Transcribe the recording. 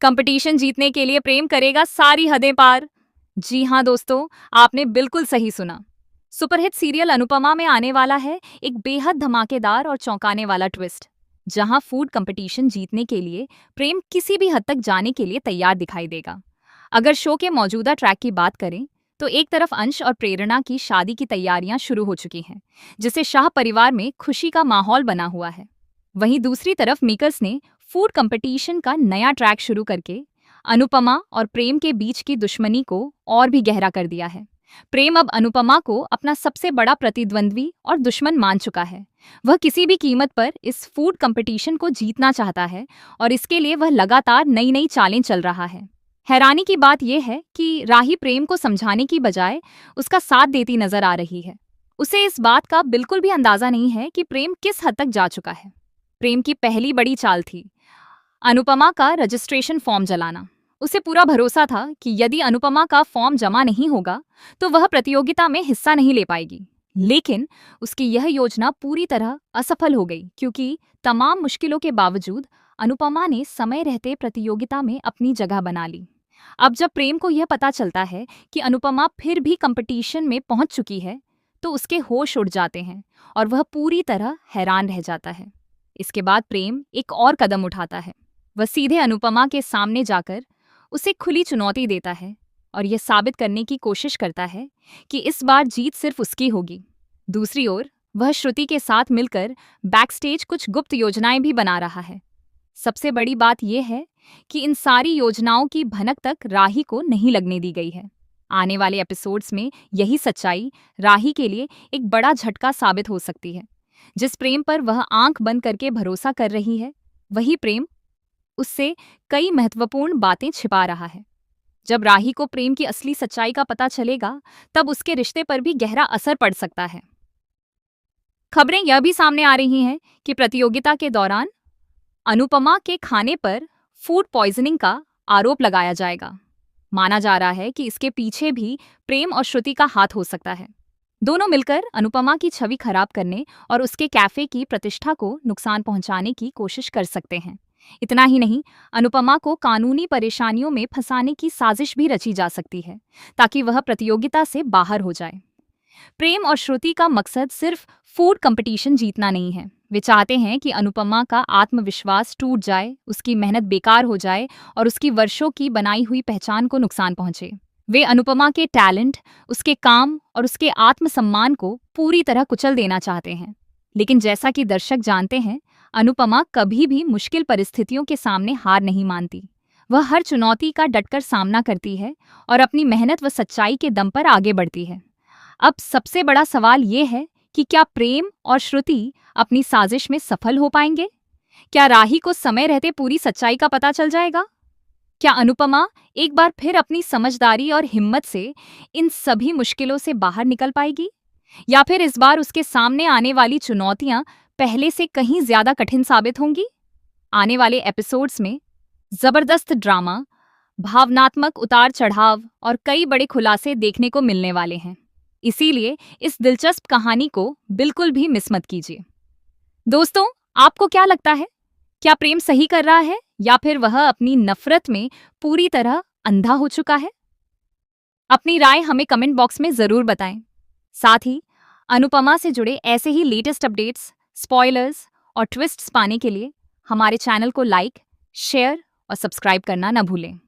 Competition जीतने के लिए प्रेम करेगा सारी हदें पार। जी हाँ दोस्तों, आपने बिल्कुल सही सुना। सुपरहिट सीरियल अनुपमा में आने वाला है एक बेहद धमाकेदार और चौंकाने वाला ट्विस्ट, जहां फूड कंपटीशन जीतने के लिए प्रेम किसी भी हद तक जाने के लिए तैयार दिखाई देगा। अगर शो के मौजूदा ट्रैक की बात करें तो एक तरफ अंश और प्रेरणा की शादी की तैयारियां शुरू हो चुकी हैं, जिससे शाह परिवार में खुशी का माहौल बना हुआ है। वहीं दूसरी तरफ मेकर्स ने फूड कंपटीशन का नया ट्रैक शुरू करके अनुपमा और प्रेम के बीच की दुश्मनी को और भी गहरा कर दिया है। प्रेम अब अनुपमा को अपना सबसे बड़ा प्रतिद्वंद्वी और दुश्मन मान चुका है। वह किसी भी कीमत पर इस फूड कंपटीशन को जीतना चाहता है और इसके लिए वह लगातार नई नई चालें चल रहा है। हैरानी की बात यह है कि राही प्रेम को समझाने की बजाय उसका साथ देती नजर आ रही है। उसे इस बात का बिल्कुल भी अंदाजा नहीं है कि प्रेम किस हद तक जा चुका है। प्रेम की पहली बड़ी चाल थी अनुपमा का रजिस्ट्रेशन फॉर्म जलाना। उसे पूरा भरोसा था कि यदि अनुपमा का फॉर्म जमा नहीं होगा तो वह प्रतियोगिता में हिस्सा नहीं ले पाएगी। लेकिन उसकी यह योजना पूरी तरह असफल हो गई, क्योंकि तमाम मुश्किलों के बावजूद अनुपमा ने समय रहते प्रतियोगिता में अपनी जगह बना ली। अब जब प्रेम को यह पता चलता है कि अनुपमा फिर भी कंपटीशन में पहुंच चुकी है, तो उसके होश उड़ जाते हैं और वह पूरी तरह हैरान रह जाता है। इसके बाद प्रेम एक और कदम उठाता है। वह सीधे अनुपमा के सामने जाकर उसे खुली चुनौती देता है और यह साबित करने की कोशिश करता है कि इस बार जीत सिर्फ उसकी होगी। दूसरी ओर वह श्रुति के साथ मिलकर बैकस्टेज कुछ गुप्त योजनाएं भी बना रहा है। सबसे बड़ी बात यह है कि इन सारी योजनाओं की भनक तक राही को नहीं लगने दी गई है। आने वाले एपिसोड्स में यही सच्चाई राही के लिए एक बड़ा झटका साबित हो सकती है। जिस प्रेम पर वह आंख बंद करके भरोसा कर रही है, वही प्रेम उससे कई महत्वपूर्ण बातें छिपा रहा है। जब राही को प्रेम की असली सच्चाई का पता चलेगा, तब उसके रिश्ते पर भी गहरा असर पड़ सकता है। खबरें यह भी सामने आ रही हैं कि प्रतियोगिता के दौरान अनुपमा के खाने पर फूड पॉइजनिंग का आरोप लगाया जाएगा। माना जा रहा है कि इसके पीछे भी प्रेम और श्रुति का हाथ हो सकता है। दोनों मिलकर अनुपमा की छवि खराब करने और उसके कैफे की प्रतिष्ठा को नुकसान पहुंचाने की कोशिश कर सकते हैं। इतना ही नहीं, अनुपमा को कानूनी परेशानियों में फंसाने की साजिश भी रची जा सकती है, ताकि वह प्रतियोगिता से बाहर हो जाए। प्रेम और श्रुति का मकसद सिर्फ फूड कंपटीशन जीतना नहीं है। वे चाहते हैं कि अनुपमा का आत्मविश्वास टूट जाए, उसकी मेहनत बेकार हो जाए और उसकी वर्षों की बनाई हुई पहचान को नुकसान पहुंचे। वे अनुपमा के टैलेंट, उसके काम और उसके आत्मसम्मान को पूरी तरह कुचल देना चाहते हैं। लेकिन जैसा कि दर्शक जानते हैं, अनुपमा कभी भी मुश्किल परिस्थितियों के सामने हार नहीं मानती। वह हर चुनौती का डटकर सामना करती है और अपनी मेहनत व सच्चाई के दम पर आगे बढ़ती है। अब सबसे बड़ा सवाल ये है कि क्या प्रेम और श्रुति अपनी साजिश में सफल हो पाएंगे? क्या राही को समय रहते पूरी सच्चाई का पता चल जाएगा? क्या अनुपमा एक बार फिर अपनी समझदारी और हिम्मत से इन सभी मुश्किलों से बाहर निकल पाएगी? या फिर इस बार उसके सामने आने वाली चुनौतियां पहले से कहीं ज्यादा कठिन साबित होंगी? आने वाले एपिसोड्स में जबरदस्त ड्रामा, भावनात्मक उतार चढ़ाव और कई बड़े खुलासे देखने को मिलने वाले हैं। इसीलिए इस दिलचस्प कहानी को बिल्कुल भी मिस मत कीजिए। दोस्तों, आपको क्या लगता है? क्या प्रेम सही कर रहा है या फिर वह अपनी नफरत में पूरी तरह अंधा हो चुका है? अपनी राय हमें कमेंट बॉक्स में जरूर बताएं। साथ ही अनुपमा से जुड़े ऐसे ही लेटेस्ट अपडेट्स, स्पॉयलर्स और ट्विस्ट्स पाने के लिए हमारे चैनल को लाइक, शेयर और सब्सक्राइब करना न भूलें।